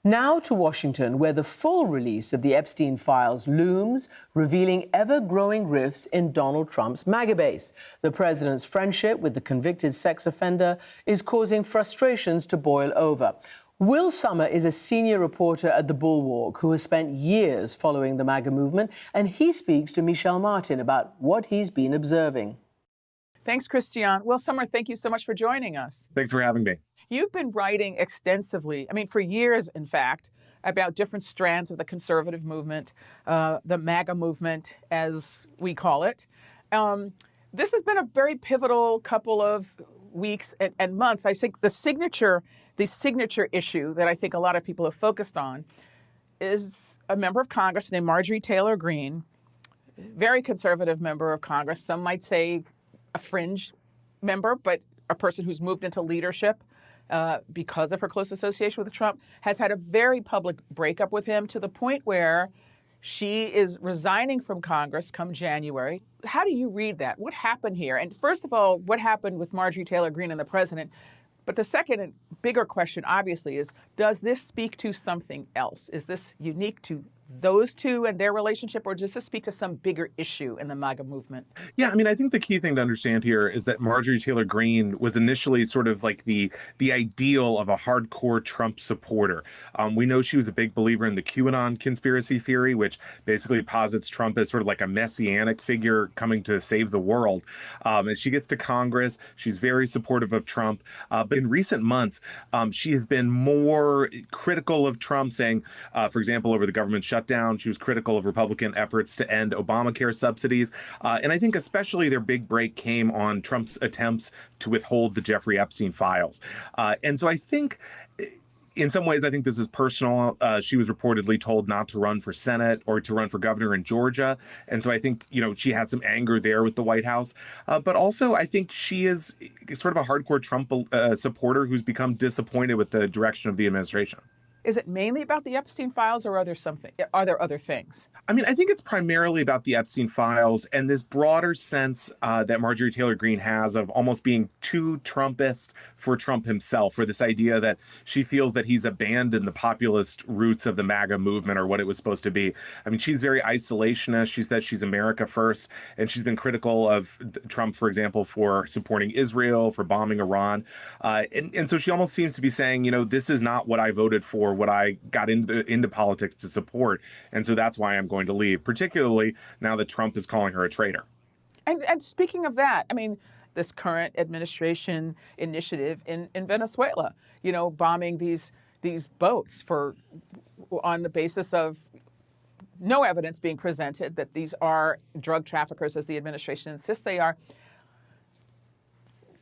Now to Washington, where the full release of the Epstein files looms, revealing ever-growing rifts in Donald Trump's MAGA base. The president's friendship with the convicted sex offender is causing frustrations to boil over. Will Sommer is a senior reporter at The Bulwark who has spent years following the MAGA movement, and he speaks to Michelle Martin about what he's been observing. Thanks, Christiane. Will Sommer, thank you so much for joining us. Thanks for having me. You've been writing extensively, for years, in fact, about different strands of the conservative movement, the MAGA movement, as we call it. This has been a very pivotal couple of weeks and months. I think the signature issue that I think a lot of people have focused on is a member of Congress named Marjorie Taylor Greene, very conservative member of Congress. Some might say a fringe member, but a person who's moved into leadership because of her close association with Trump, has had a very public breakup with him to the point where she is resigning from Congress come January. How do you read that? What happened here? And first of all, what happened with Marjorie Taylor Greene and the president? But the second and bigger question, obviously, is does this speak to something else? Is this unique to those two and their relationship, or does this speak to some bigger issue in the MAGA movement? Yeah, I think the key thing to understand here is that Marjorie Taylor Greene was initially sort of like the ideal of a hardcore Trump supporter. We know she was a big believer in the QAnon conspiracy theory, which basically posits Trump as sort of like a messianic figure coming to save the world. As she gets to Congress, she's very supportive of Trump. But in recent months, she has been more critical of Trump, saying, for example, over the government shutdown, she was critical of Republican efforts to end Obamacare subsidies. And I think especially their big break came on Trump's attempts to withhold the Jeffrey Epstein files. And so I think in some ways, I think this is personal. She was reportedly told not to run for Senate or to run for governor in Georgia. And so I think, she had some anger there with the White House. But also, I think she is sort of a hardcore Trump supporter who's become disappointed with the direction of the administration. Is it mainly about the Epstein files, or are there other things? I think it's primarily about the Epstein files and this broader sense that Marjorie Taylor Greene has of almost being too Trumpist for Trump himself, or this idea that she feels that he's abandoned the populist roots of the MAGA movement or what it was supposed to be. She's very isolationist. She says she's America first, and she's been critical of Trump, for example, for supporting Israel, for bombing Iran. And so she almost seems to be saying, this is not what I voted for, what I got into politics to support. And so that's why I'm going to leave, particularly now that Trump is calling her a traitor. And speaking of that, this current administration initiative in Venezuela, bombing these boats on the basis of no evidence being presented that these are drug traffickers, as the administration insists they are.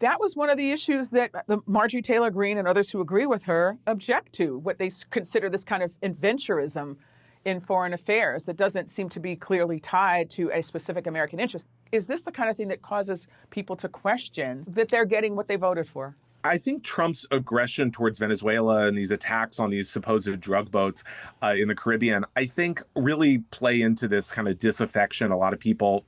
That was one of the issues that Marjorie Taylor Greene and others who agree with her object to, what they consider this kind of adventurism in foreign affairs that doesn't seem to be clearly tied to a specific American interest. Is this the kind of thing that causes people to question that they're getting what they voted for? I think Trump's aggression towards Venezuela and these attacks on these supposed drug boats in the Caribbean, I think really play into this kind of disaffection a lot of people,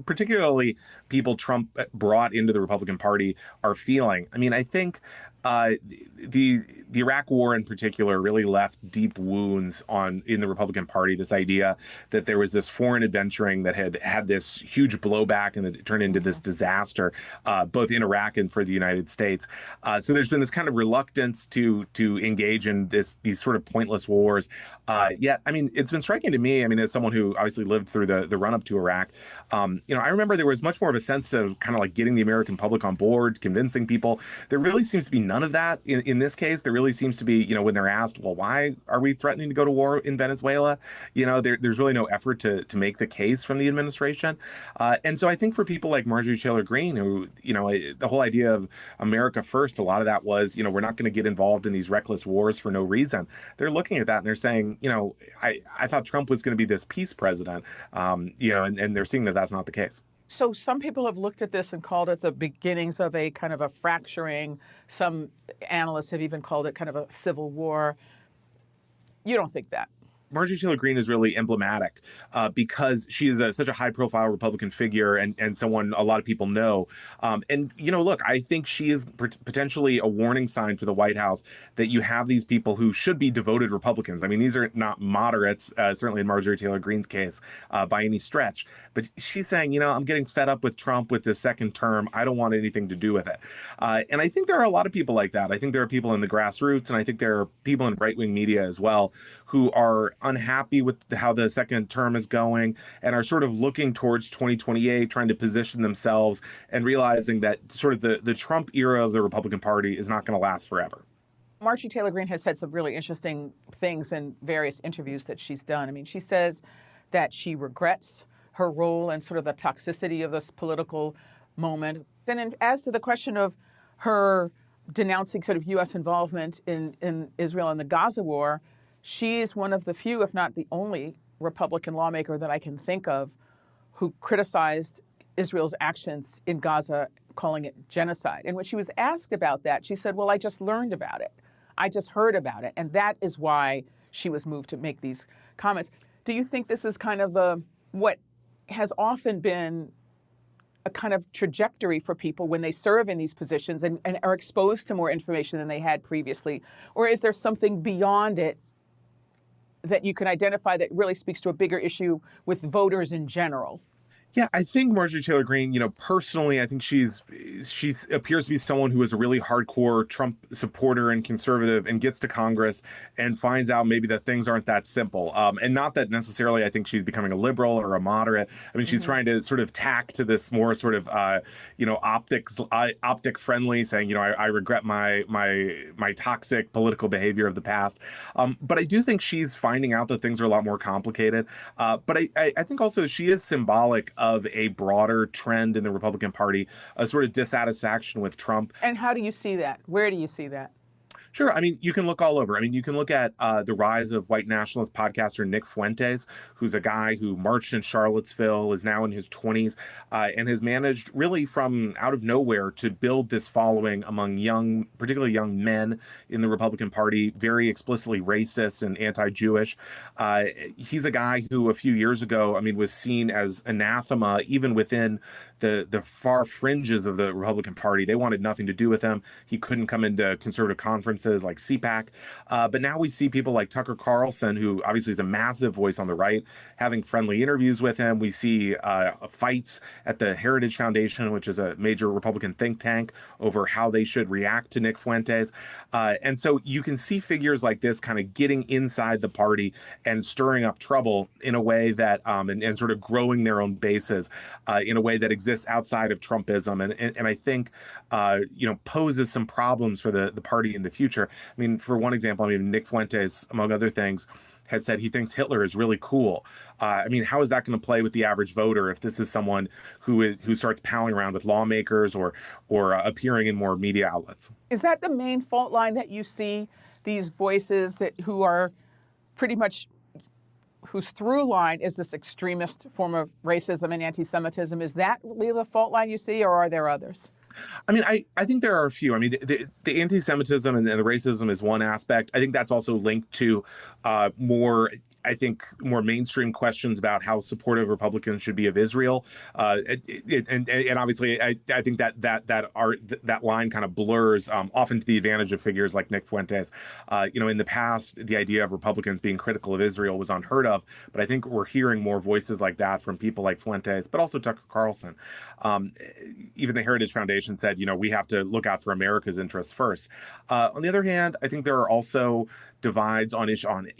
particularly people Trump brought into the Republican Party, are feeling. I think the Iraq War in particular really left deep wounds in the Republican Party. This idea that there was this foreign adventuring that had this huge blowback and it turned into this disaster, both in Iraq and for the United States. So there's been this kind of reluctance to engage in these sort of pointless wars. Yet, it's been striking to me. As someone who obviously lived through the run up to Iraq, I remember there was much more of a sense of kind of like getting the American public on board, convincing people. There really seems to be none of that in this case. There really seems to be, when they're asked, well, why are we threatening to go to war in Venezuela? There's really no effort to make the case from the administration. And so I think for people like Marjorie Taylor Greene, who, the whole idea of America first, a lot of that was, we're not going to get involved in these reckless wars for no reason. They're looking at that and they're saying, I thought Trump was going to be this peace president, and they're seeing that that's not the case. So some people have looked at this and called it the beginnings of a kind of a fracturing. Some analysts have even called it kind of a civil war. You don't think that? Marjorie Taylor Greene is really emblematic because she is such a high-profile Republican figure and someone a lot of people know. And, look, I think she is potentially a warning sign for the White House that you have these people who should be devoted Republicans. I mean, these are not moderates, certainly in Marjorie Taylor Greene's case, by any stretch. But she's saying, I'm getting fed up with Trump with this second term. I don't want anything to do with it. And I think there are a lot of people like that. I think there are people in the grassroots, and I think there are people in right-wing media as well who are unhappy with how the second term is going and are sort of looking towards 2028, trying to position themselves and realizing that sort of the Trump era of the Republican Party is not going to last forever. Marjorie Taylor Greene has said some really interesting things in various interviews that she's done. I mean, she says that she regrets her role and sort of the toxicity of this political moment. Then as to the question of her denouncing sort of U.S. involvement in Israel and the Gaza war, she is one of the few, if not the only, Republican lawmaker that I can think of who criticized Israel's actions in Gaza, calling it genocide. And when she was asked about that, she said, well, I just learned about it. I just heard about it. And that is why she was moved to make these comments. Do you think this is kind of what has often been a kind of trajectory for people when they serve in these positions and are exposed to more information than they had previously? Or is there something beyond it that you can identify that really speaks to a bigger issue with voters in general? Yeah, I think Marjorie Taylor Greene, personally, I think she appears to be someone who is a really hardcore Trump supporter and conservative and gets to Congress and finds out maybe that things aren't that simple. And not that necessarily I think she's becoming a liberal or a moderate. I mean, she's trying to sort of tack to this more sort of, optic friendly, saying, I regret my toxic political behavior of the past. But I do think she's finding out that things are a lot more complicated. But I think also she is symbolic of a broader trend in the Republican Party, a sort of dissatisfaction with Trump. And how do you see that? Where do you see that? Sure. I mean, you can look all over. I mean, you can look at the rise of white nationalist podcaster Nick Fuentes, who's a guy who marched in Charlottesville, is now in his 20s, and has managed really from out of nowhere to build this following among particularly young men in the Republican Party, very explicitly racist and anti-Jewish. He's a guy who a few years ago, I mean, was seen as anathema even within the far fringes of the Republican Party. They wanted nothing to do with him. He couldn't come into conservative conferences like CPAC. But now we see people like Tucker Carlson, who obviously is a massive voice on the right, having friendly interviews with him. We see fights at the Heritage Foundation, which is a major Republican think tank, over how they should react to Nick Fuentes. And so you can see figures like this kind of getting inside the party and stirring up trouble in a way that, and sort of growing their own bases in a way that exists outside of Trumpism, and I think poses some problems for the party in the future. I mean, for one example, Nick Fuentes, among other things, has said he thinks Hitler is really cool. I mean, how is that going to play with the average voter if this is someone who starts palling around with lawmakers or appearing in more media outlets? Is that the main fault line that you see? These voices who are pretty much, whose through line is this extremist form of racism and anti-Semitism. Is that really the fault line you see, or are there others? I mean, I think there are a few. I mean, the anti-Semitism and the racism is one aspect. I think that's also linked to more mainstream questions about how supportive Republicans should be of Israel, and obviously, I think that line kind of blurs often to the advantage of figures like Nick Fuentes. In the past, the idea of Republicans being critical of Israel was unheard of, but I think we're hearing more voices like that from people like Fuentes, but also Tucker Carlson. Even the Heritage Foundation said, we have to look out for America's interests first. On the other hand, I think there are also divides on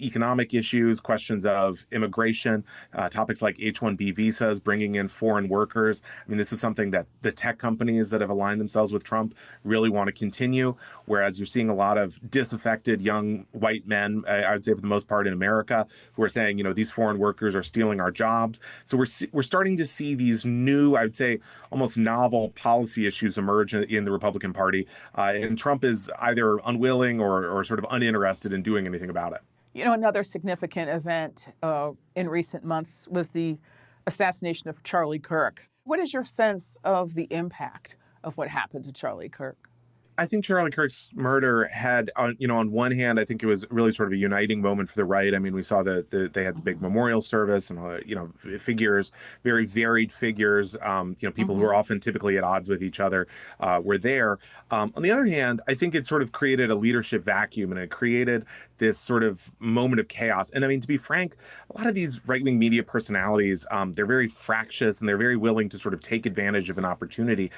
economic issues, questions of immigration, topics like H-1B visas, bringing in foreign workers. I mean, this is something that the tech companies that have aligned themselves with Trump really want to continue, whereas you're seeing a lot of disaffected young white men, I would say for the most part in America, who are saying, these foreign workers are stealing our jobs. So we're starting to see these new, I would say, almost novel policy issues emerge in the Republican Party, and Trump is either unwilling or sort of uninterested in doing anything about it. Another significant event in recent months was the assassination of Charlie Kirk. What is your sense of the impact of what happened to Charlie Kirk? I think Charlie Kirk's murder had, on one hand, I think it was really sort of a uniting moment for the right. I mean, we saw they had the big memorial service and, figures, very varied figures, people who are often typically at odds with each other were there. On the other hand, I think it sort of created a leadership vacuum, and it created this sort of moment of chaos. And I mean, to be frank, a lot of these right-wing media personalities, they're very fractious and they're very willing to sort of take advantage of an opportunity.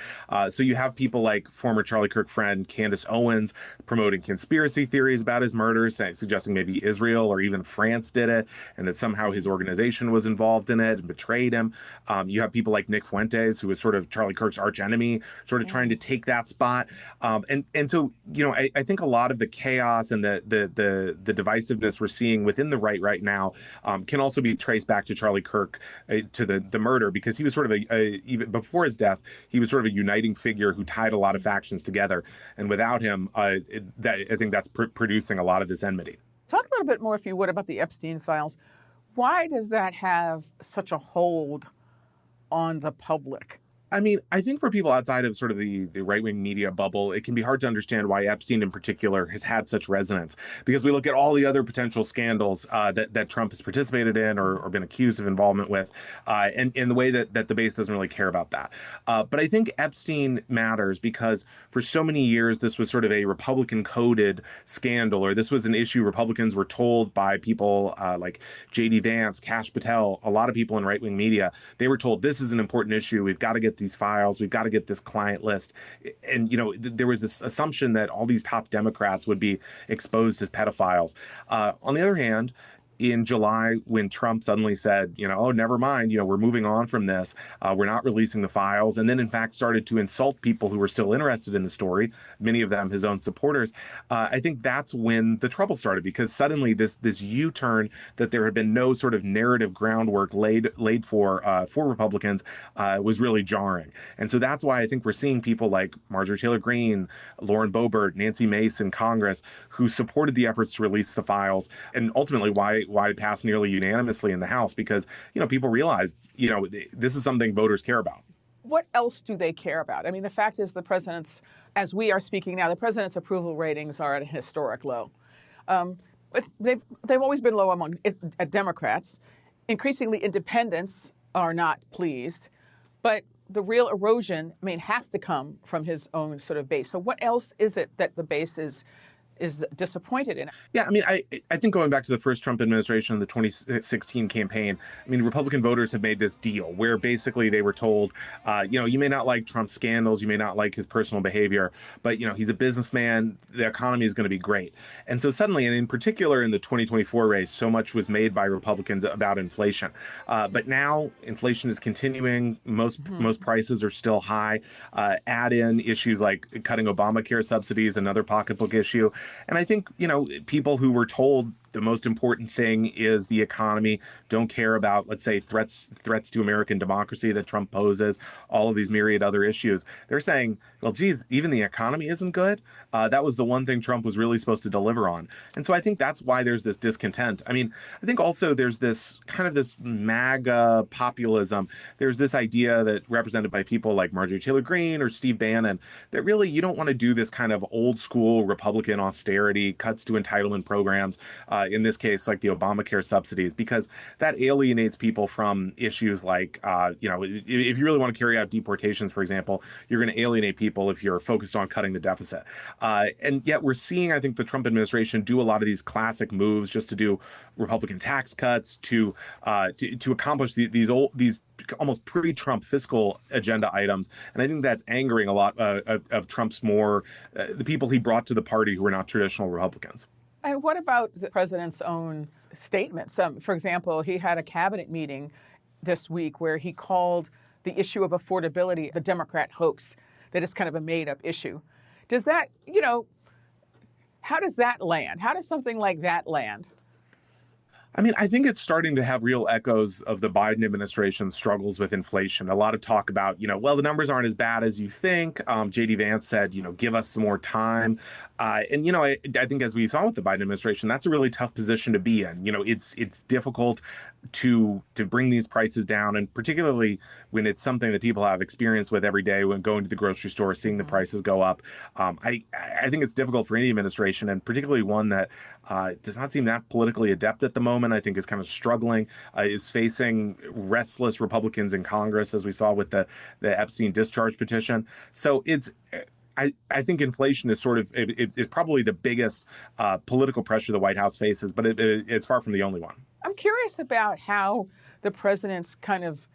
So you have people like former Charlie Kirk friend Candace Owens promoting conspiracy theories about his murder, suggesting maybe Israel or even France did it, and that somehow his organization was involved in it and betrayed him. You have people like Nick Fuentes, who was sort of Charlie Kirk's archenemy, sort of trying to take that spot. And so, I think a lot of the chaos and the divisiveness we're seeing within the right now can also be traced back to Charlie Kirk, to the murder, because he was sort of even before his death, he was sort of a uniting figure who tied a lot of factions together. And without him, I think that's producing a lot of this enmity. Talk a little bit more, if you would, about the Epstein files. Why does that have such a hold on the public? I mean, I think for people outside of sort of the right-wing media bubble, it can be hard to understand why Epstein in particular has had such resonance, because we look at all the other potential scandals that Trump has participated in or been accused of involvement with, and in the way that the base doesn't really care about that. But I think Epstein matters because for so many years, this was sort of a Republican-coded scandal, or this was an issue Republicans were told by people like J.D. Vance, Kash Patel, a lot of people in right-wing media. They were told, this is an important issue. We've got to get these files. We've got to get this client list. And, there was this assumption that all these top Democrats would be exposed as pedophiles. On the other hand, in July, when Trump suddenly said, oh, never mind, we're moving on from this. We're not releasing the files. And then, in fact, started to insult people who were still interested in the story, many of them his own supporters. I think that's when the trouble started, because suddenly this U-turn that there had been no sort of narrative groundwork laid for Republicans was really jarring. And so that's why I think we're seeing people like Marjorie Taylor Greene, Lauren Boebert, Nancy Mace in Congress who supported the efforts to release the files, and ultimately why it passed nearly unanimously in the House, because, people realize, this is something voters care about. What else do they care about? I mean, the fact is as we are speaking now, the president's approval ratings are at a historic low. But they've always been low among Democrats. Increasingly, independents are not pleased. But the real erosion, has to come from his own sort of base. So what else is it that the base is disappointed in? Yeah, I think going back to the first Trump administration, the 2016 campaign, Republican voters have made this deal where basically they were told, you may not like Trump's scandals, you may not like his personal behavior, but, he's a businessman, the economy is going to be great. And so suddenly, and in particular in the 2024 race, so much was made by Republicans about inflation. But now inflation is continuing. Most prices are still high. Add in issues like cutting Obamacare subsidies, another pocketbook issue. And I think, people who were told the most important thing is the economy, don't care about, let's say, threats to American democracy that Trump poses, all of these myriad other issues. They're saying, well, geez, even the economy isn't good. That was the one thing Trump was really supposed to deliver on. And so I think that's why there's this discontent. I think also there's this kind of this MAGA populism. There's this idea that represented by people like Marjorie Taylor Greene or Steve Bannon, that really you don't want to do this kind of old school Republican austerity, cuts to entitlement programs, in this case, like the Obamacare subsidies, because that alienates people from issues like, if you really want to carry out deportations, for example, you're going to alienate people if you're focused on cutting the deficit. And yet we're seeing, I think, the Trump administration do a lot of these classic moves just to do Republican tax cuts, to accomplish these almost pre-Trump fiscal agenda items. And I think that's angering a lot of Trump's the people he brought to the party who were not traditional Republicans. And what about the president's own statements? For example, he had a cabinet meeting this week where he called the issue of affordability the Democrat hoax, that it's kind of a made-up issue. Does that, how does that land? How does something like that land? I mean, I think it's starting to have real echoes of the Biden administration's struggles with inflation. A lot of talk about, well, the numbers aren't as bad as you think. JD Vance said, give us some more time. I think as we saw with the Biden administration, that's a really tough position to be in. It's difficult to bring these prices down, and particularly when it's something that people have experience with every day when going to the grocery store, seeing the prices go up. I think it's difficult for any administration, and particularly one that does not seem that politically adept at the moment. I think is kind of struggling, is facing restless Republicans in Congress, as we saw with the Epstein discharge petition. So I think inflation is it's probably the biggest political pressure the White House faces, but it's far from the only one. I'm curious about how the president's kind of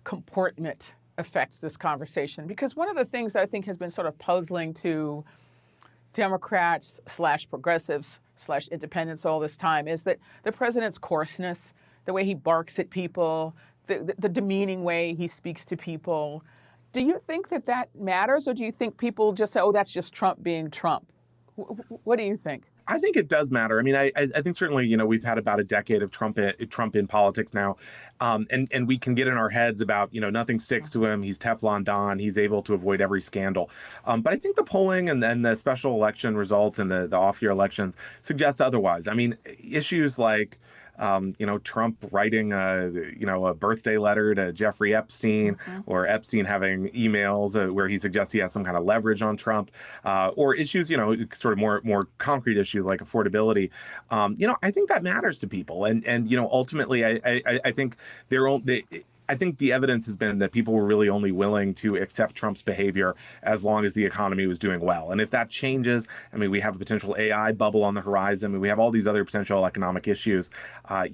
comportment affects this conversation, because one of the things that I think has been sort of puzzling to Democrats / progressives / independents all this time is that the president's coarseness, the way he barks at people, the demeaning way he speaks to people. Do you think that matters, or do you think people just say, oh, that's just Trump being Trump? What do you think? I think it does matter. I mean, I think certainly, we've had about a decade of Trump in politics now. And we can get in our heads about, nothing sticks to him. He's Teflon Don. He's able to avoid every scandal. But I think the polling and then the special election results and the off-year elections suggest otherwise. I mean, issues like Trump writing a birthday letter to Jeffrey Epstein, or Epstein having emails where he suggests he has some kind of leverage on Trump, or issues, sort of more concrete issues like affordability. I think that matters to people. And ultimately, I think I think the evidence has been that people were really only willing to accept Trump's behavior as long as the economy was doing well. And if that changes, I mean, we have a potential AI bubble on the horizon, and we have all these other potential economic issues. I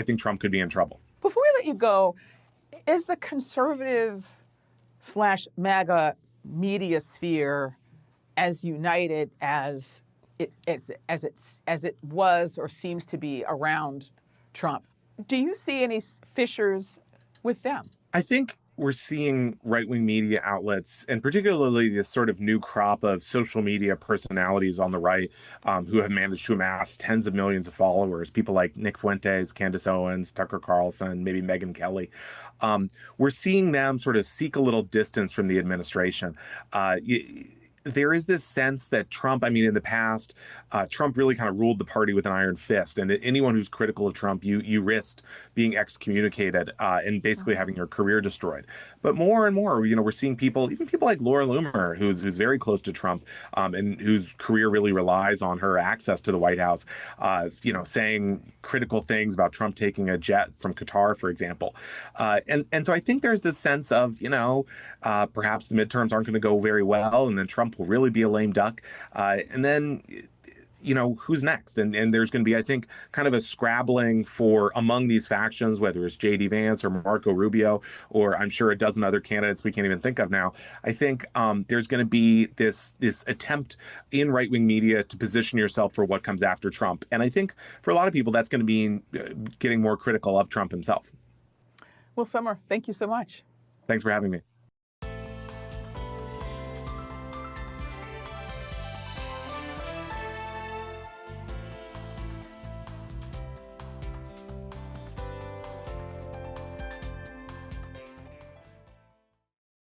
think Trump could be in trouble. Before we let you go, is the conservative / MAGA media sphere as united as it was or seems to be around Trump? Do you see any fissures with them? I think we're seeing right-wing media outlets, and particularly this sort of new crop of social media personalities on the right, who have managed to amass tens of millions of followers, people like Nick Fuentes, Candace Owens, Tucker Carlson, maybe Megyn Kelly. We're seeing them sort of seek a little distance from the administration. There is this sense that Trump, in the past, Trump really kind of ruled the party with an iron fist. And anyone who's critical of Trump, you risked being excommunicated and basically having your career destroyed. But more and more, we're seeing even people like Laura Loomer, who's very close to Trump, and whose career really relies on her access to the White House, saying critical things about Trump taking a jet from Qatar, for example. And so I think there's this sense of, perhaps the midterms aren't going to go very well, and then Trump will really be a lame duck. And then who's next? And there's going to be, I think, kind of a scrabbling among these factions, whether it's J.D. Vance or Marco Rubio, or I'm sure a dozen other candidates we can't even think of now. I think there's going to be this attempt in right-wing media to position yourself for what comes after Trump. And I think for a lot of people, that's going to be getting more critical of Trump himself. Will Sommer, thank you so much. Thanks for having me.